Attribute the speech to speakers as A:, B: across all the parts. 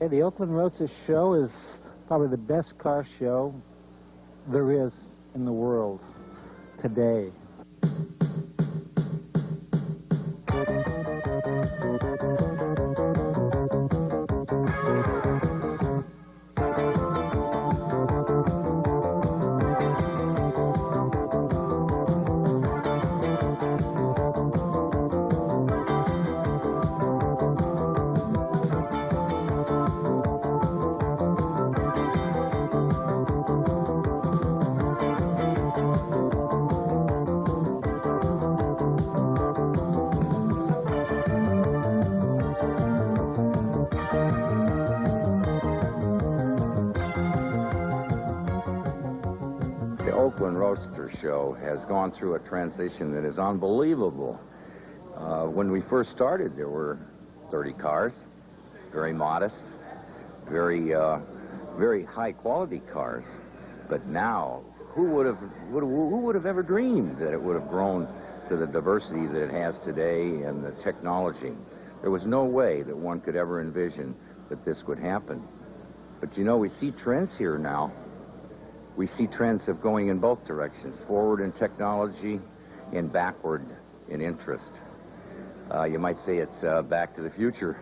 A: the Oakland Roadster show is probably the best car show there is in the world today.
B: The Oakland Roadster show has gone through a transition that is unbelievable. When we first started, there were 30 cars, very modest, very high-quality cars. But now, who would have ever dreamed that it would have grown to the diversity that it has today and the technology? There was no way that one could ever envision that this would happen. But you know, we see trends here now. We see trends of going in both directions, forward in technology and backward in interest. You might say it's back to the future.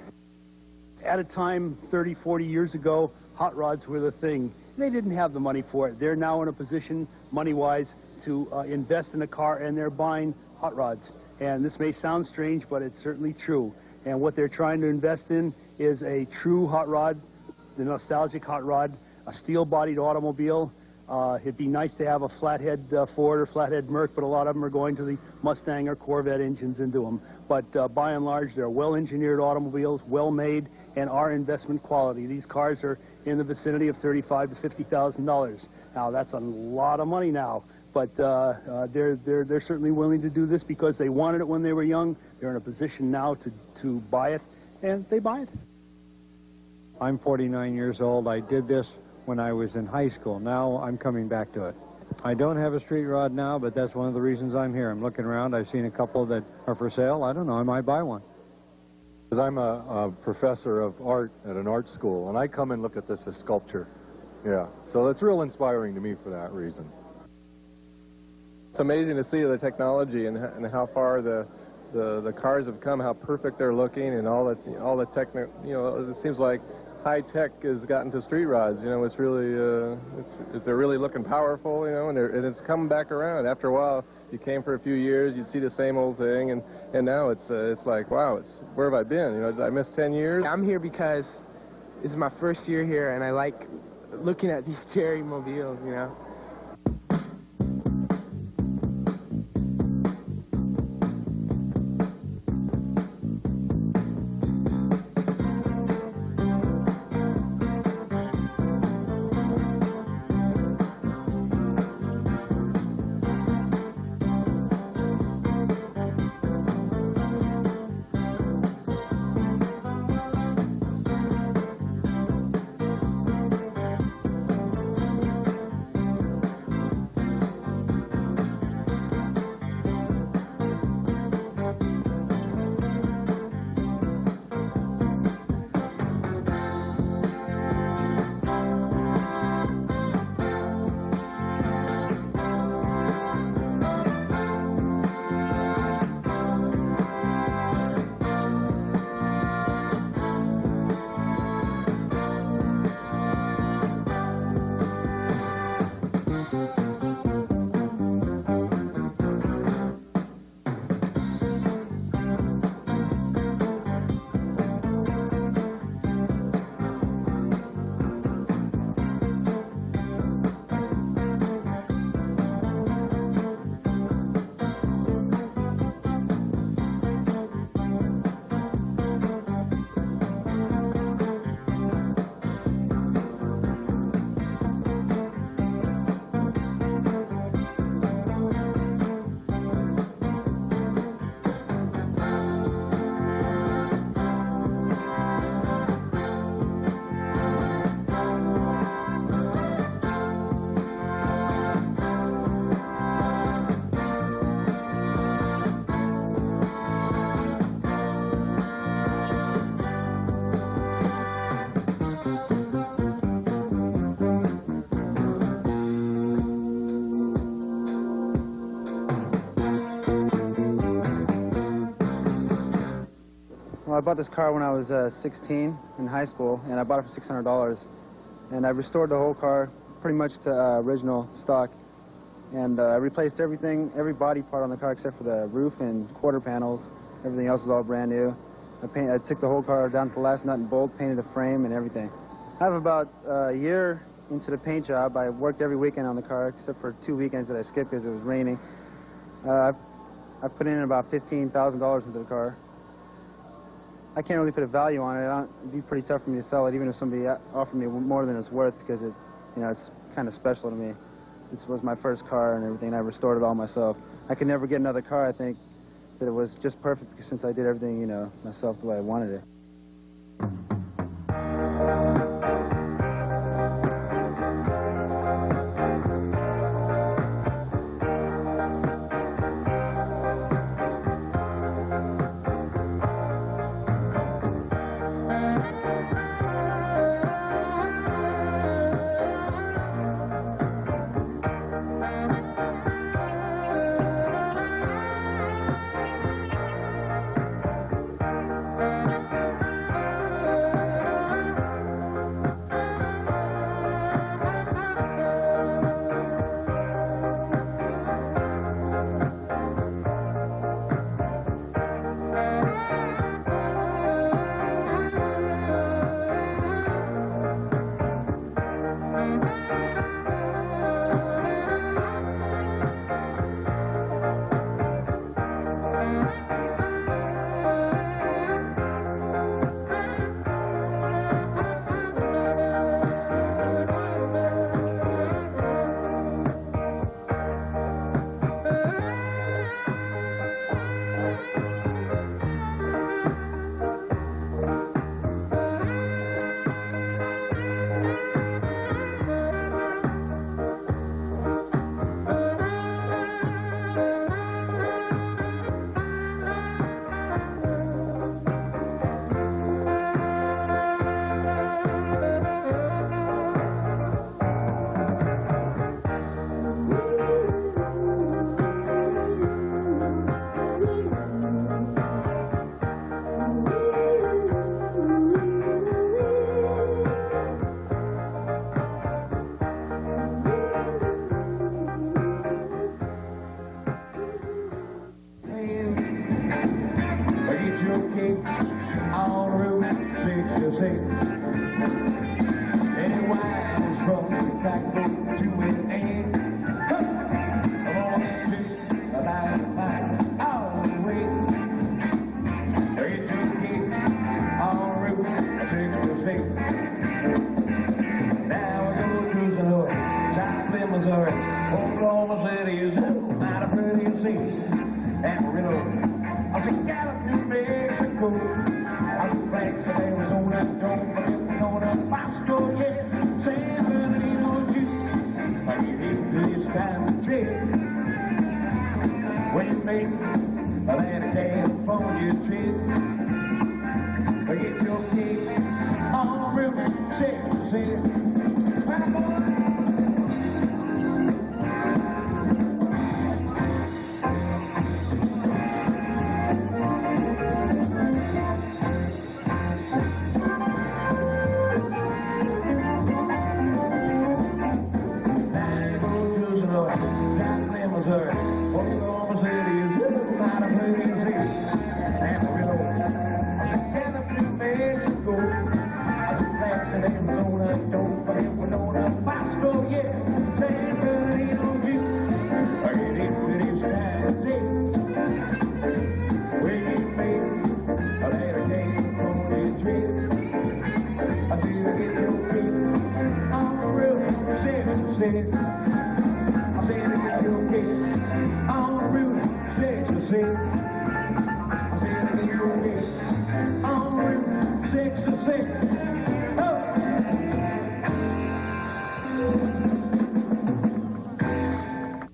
C: At a time 30, 40 years ago, hot rods were the thing. They didn't have the money for it. They're now in a position, money-wise, to invest in a car, and they're buying hot rods. And this may sound strange, but it's certainly true. And what they're trying to invest in is a true hot rod, the nostalgic hot rod, a steel-bodied automobile. It'd be nice to have a flathead Ford or flathead Merc, but a lot of them are going to the Mustang or Corvette engines into them. But by and large, they're well-engineered automobiles, well-made, and are investment quality. These cars are in the vicinity of $35,000 to $50,000. Now, that's a lot of money now, but they're certainly willing to do this because they wanted it when they were young. They're in a position now to buy it, and they buy it.
D: I'm 49 years old. I did this when I was in high school. Now I'm coming back to it. I don't have a street rod now, but that's one of the reasons I'm here. I'm looking around. I've seen a couple that are for sale. I don't know. I might buy one.
E: Because I'm a professor of art at an art school, and I come and look at this as sculpture. Yeah, so it's real inspiring to me for that reason.
F: It's amazing to see the technology and how far the cars have come, how perfect they're looking, and all the technical. You know, it seems like high tech has gotten to street rods. You know, it's really they're really looking powerful. You know, and it's coming back around. After a while, you came for a few years, you'd see the same old thing, and now it's like, wow, where have I been? You know, did I miss 10 years?
G: I'm here because this is my first year here, and I like looking at these cherry mobiles. You know.
H: Well, I bought this car when I was 16 in high school, and I bought it for $600. And I restored the whole car pretty much to original stock. And I replaced everything, every body part on the car except for the roof and quarter panels. Everything else is all brand new. I took the whole car down to the last nut and bolt, painted the frame and everything. I have about a year into the paint job. I worked every weekend on the car except for 2 weekends that I skipped because it was raining. I put in about $15,000 into the car. I can't really put a value on it. It'd be pretty tough for me to sell it, even if somebody offered me more than it's worth, because it, you know, it's kind of special to me. It was my first car and everything, and I restored it all myself. I could never get another car. I think that it was just perfect since I did everything, you know, myself the way I wanted it.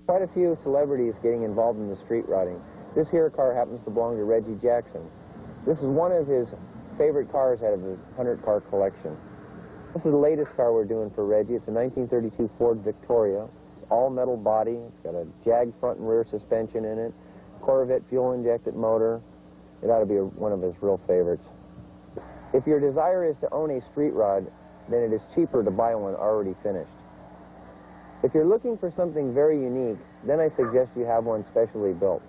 I: Quite a few celebrities getting involved in the street rodding. This here car happens to belong to Reggie Jackson. This is one of his favorite cars out of his 100-car collection. This is the latest car we're doing for Reggie. It's a 1932 Ford Victoria. It's all metal body. It's got a Jag front and rear suspension in it. Corvette fuel-injected motor. It ought to be one of his real favorites. If your desire is to own a street rod, then it is cheaper to buy one already finished. If you're looking for something very unique, then I suggest you have one specially built.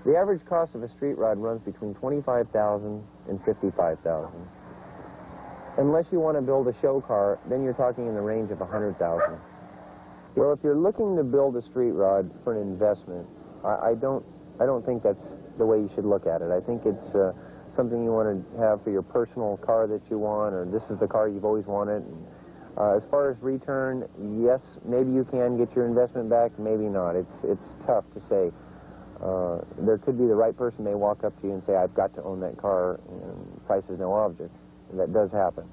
I: The average cost of a street rod runs between $25,000 and $55,000. Unless you want to build a show car, then you're talking in the range of $100,000. Well, if you're looking to build a street rod for an investment, I don't think that's the way you should look at it. I think it's something you want to have for your personal car that you want, or this is the car you've always wanted. As far as return, yes, maybe you can get your investment back, maybe not. It's tough to say. There could be the right person may walk up to you and say, I've got to own that car, and price is no object. And that does happen.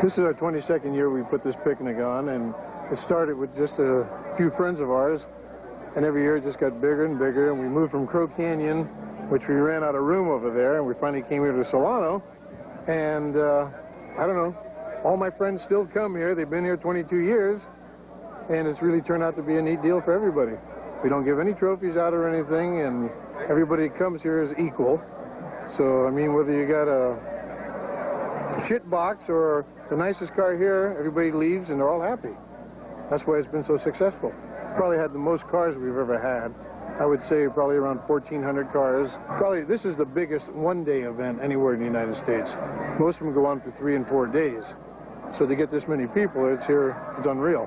D: This is our 22nd year we put this picnic on, and it started with just a few friends of ours, and every year it just got bigger and bigger, and we moved from Crow Canyon, which we ran out of room over there, and we finally came here to Solano, and I don't know, all my friends still come here. They've been here 22 years, and it's really turned out to be a neat deal for everybody. We don't give any trophies out or anything, and everybody that comes here is equal. So, I mean, whether you got a shit box or the nicest car here, everybody leaves and they're all happy. That's why it's been so successful. Probably had the most cars we've ever had. I would say probably around 1,400 cars. Probably this is the biggest one-day event anywhere in the United States. Most of them go on for 3 and 4 days. So to get this many people, it's unreal.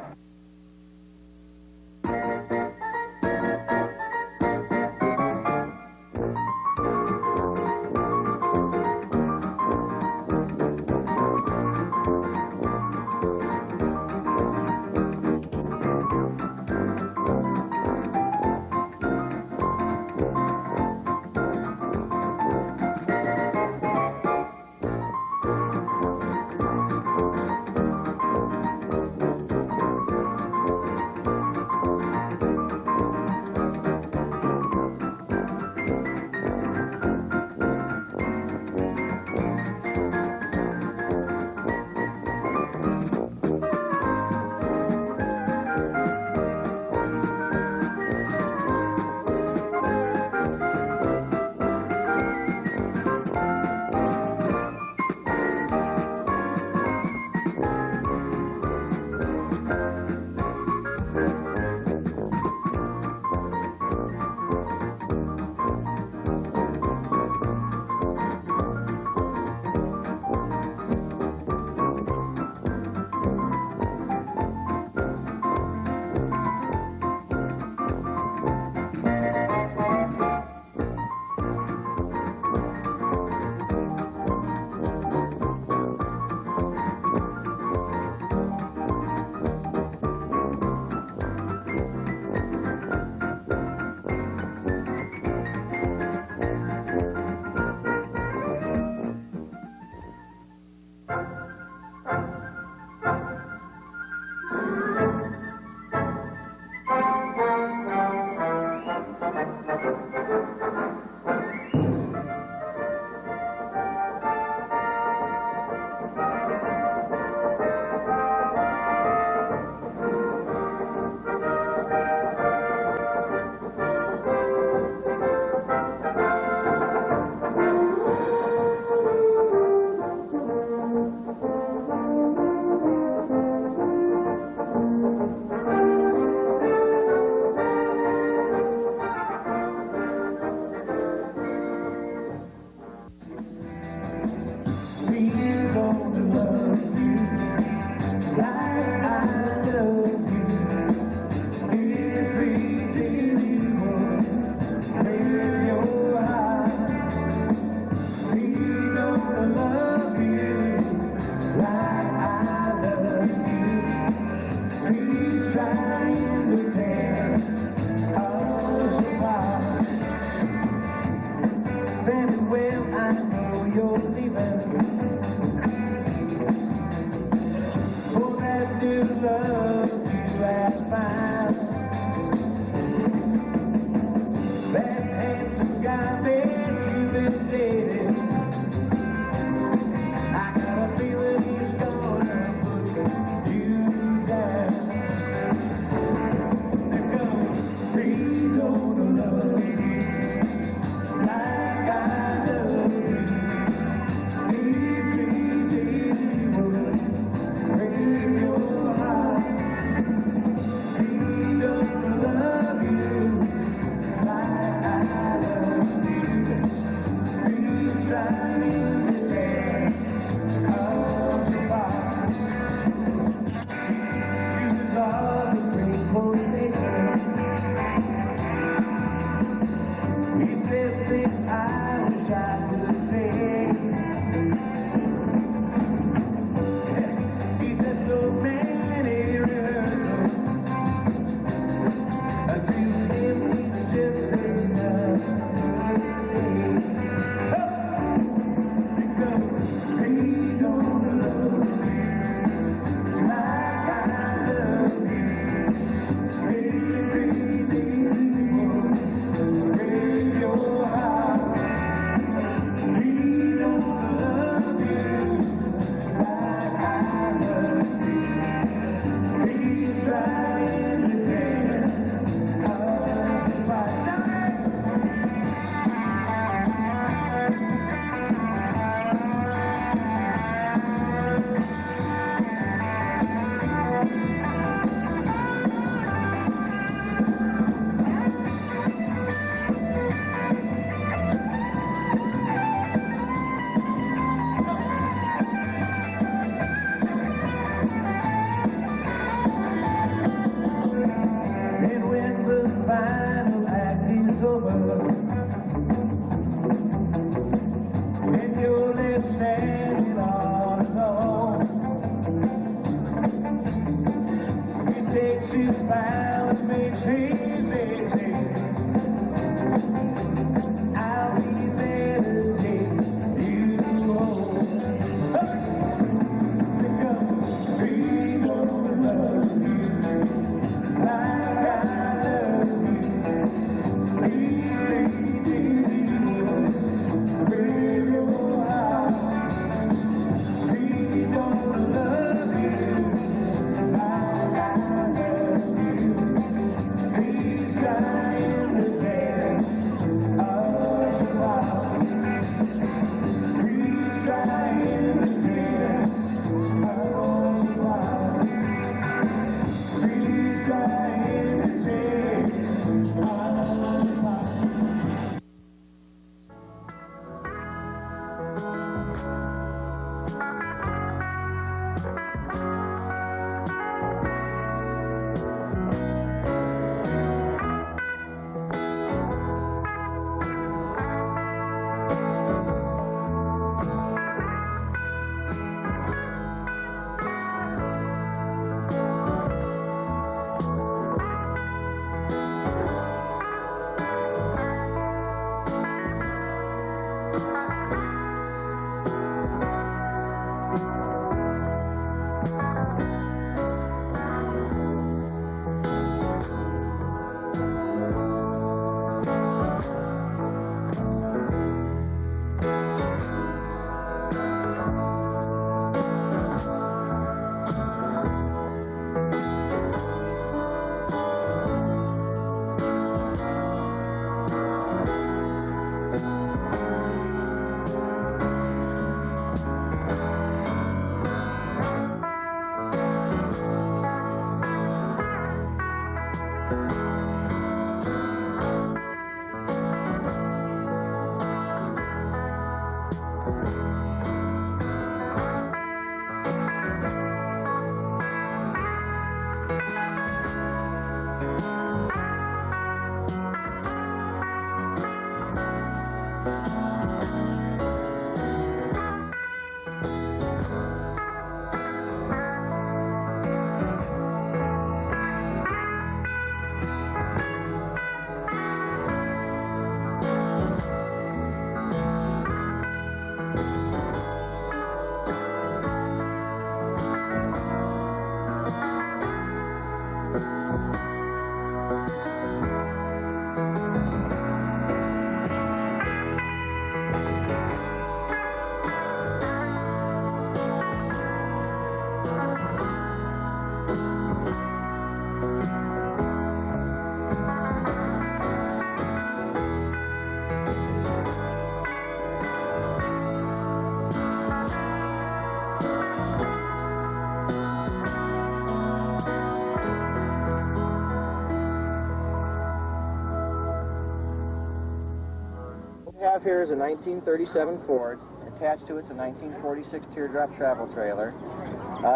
I: Here is a 1937 Ford. Attached to it's a 1946 teardrop travel trailer.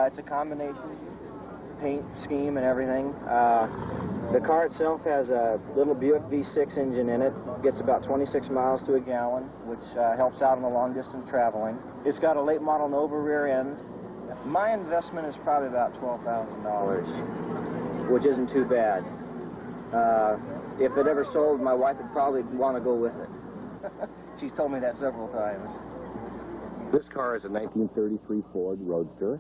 I: It's a combination paint scheme and everything. The car itself has a little Buick V6 engine in it. Gets about 26 miles to a gallon, which helps out on the long distance traveling. It's got a late model Nova rear end. My investment is probably about $12,000, which isn't too bad. If it ever sold, my wife would probably want to go with it. She's told me that several times.
J: This car is a 1933 Ford Roadster.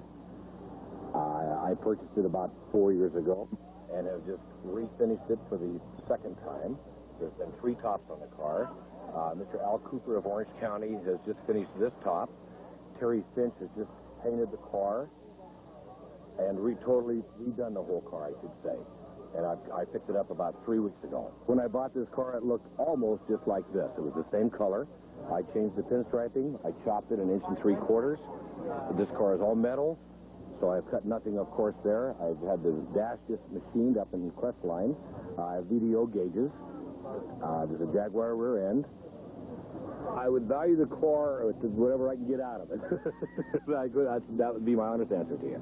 J: I purchased it about 4 years ago and have just refinished it for the second time. There's been 3 tops on the car. Mr. Al Cooper of Orange County has just finished this top. Terry Finch has just painted the car and totally redone the whole car, I should say. And I picked it up about 3 weeks ago. When I bought this car, it looked almost just like this. It was the same color. I changed the pinstriping. I chopped it 1 3/4 inches. This car is all metal, so I've cut nothing, of course, there. I've had the dash just machined up in Crestline. I have VDO gauges. There's a Jaguar rear end. I would value the car to whatever I can get out of it. That would be my honest answer to you.